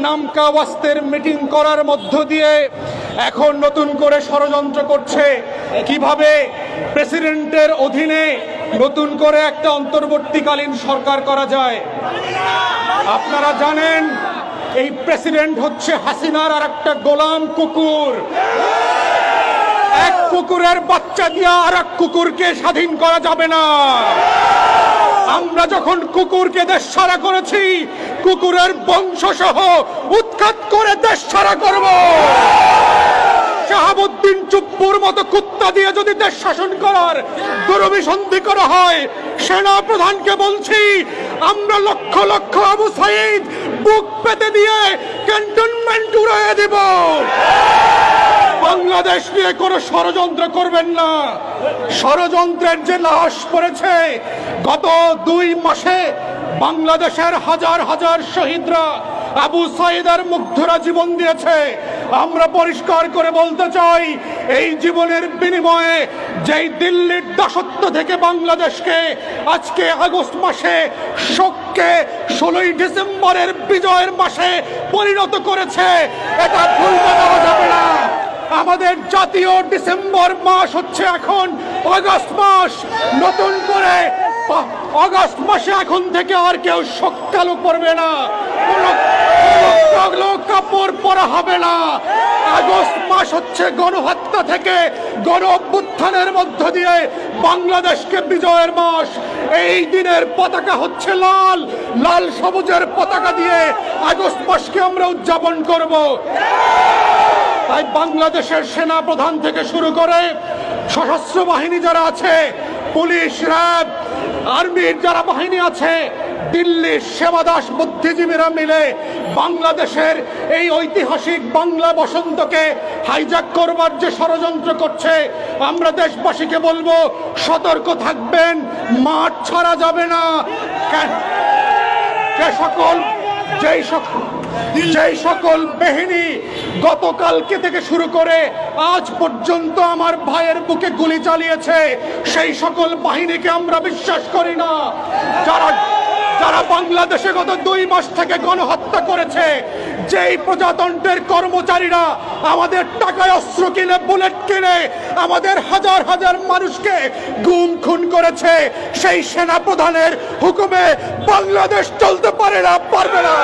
নামকা ওয়াস্তের meeting করার মধ্য দিয়ে এখন নতুন করে ষড়যন্ত্র করছে কিভাবে প্রেসিডেন্টের অধীনে নতুন করে একটা অন্তর্বর্তীকালীন সরকার করা যায়। আপনারা জানেন এই প্রেসিডেন্ট হচ্ছে হাসিনার আর একটা গোলাম কুকুর। এক কুকুরের বাচ্চা দিয়ে আর এক কুকুরকে স্বাধীন করা যাবে না। আমরা যখন কুকুরকে দেশ ছাড়া করেছি, কুকুরের বংশ সহ উৎখাত করে দেশ ছাড়া করব। শাহাবুদ্দিন চুপ্পুর মতো কুত্তা দিয়ে যদি দেশ শাসন করার দুরভিসন্ধি করা হয়, সেনা প্রধানকে বলছি আমরা লক্ষ লক্ষ আবু সাইদ বুক পেতে দিয়ে ক্যান্টনমেন্ট উড়িয়ে দেব। বাংলাদেশ নিয়ে কোনো ষড়যন্ত্র করবেন না। ষড়যন্ত্রের যে লাশ পড়েছে, গত 2 মাসে বাংলাদেশের হাজার হাজার শহীদরা আবু সাইদের মুগ্ধরা জীবন দিয়েছে। আমরা পরিষ্কার করে বলতে চাই, এই জীবনের বিনিময়ে যেই দিল্লির দাসত্ব থেকে বাংলাদেশকে আজকে আগস্ট মাসে শোককে 16ই ডিসেম্বরের বিজয়ের মাসে পরিণত করেছে, এটা ভুলতে দেওয়া যাবে না। আমাদের জাতীয় ডিসেম্বর মাস হচ্ছে এখন আগস্ট মাস। নতুন করে আগস্ট মাসে এখন থেকে আর কেউ শোক চালু করবে না, কোনো কাপড় পরা হবে না। আগস্ট মাস হচ্ছে গণহত্যা থেকে গণ অভ্যুত্থানের মধ্য দিয়ে বাংলাদেশকে বিজয়ের মাস। এই দিনের পতাকা হচ্ছে লাল, লাল সবুজের পতাকা দিয়ে আগস্ট মাসকে আমরা উদযাপন করব। তাই বাংলাদেশের সেনা প্রধান থেকে শুরু করে সশস্ত্র বাহিনী যারা আছে, পুলিশ, র্যাব, আর্মির যারা বাহিনী আছে, দিল্লির সেবাদাস বুদ্ধিজীবীরা মিলে বাংলাদেশের এই ঐতিহাসিক বাংলা বসন্তকে হাইজ্যাক করবার যে ষড়যন্ত্র করছে, আমরা দেশবাসীকে বলবো সতর্ক থাকবেন, মাঠ ছাড়া যাবে না। যেই সকল বাহিনী গতকালকে থেকে শুরু করে আজ পর্যন্ত আমার ভাইয়ের বুকে গুলি চালিয়েছে, সেই সকল বাহিনীকে আমরা বিশ্বাস করি না। যারা বাংলাদেশে গত 2 মাস থেকে গণহত্যা করেছে, যেই প্রজাতন্ত্রের কর্মচারীরা আমাদের টাকায় অস্ত্র কিনে, বুলেট কিনে আমাদের হাজার হাজার মানুষকে গুম খুন করেছে, সেই সেনা প্রধানের হুকুমে বাংলাদেশ চলতে পারে না, পারবে না।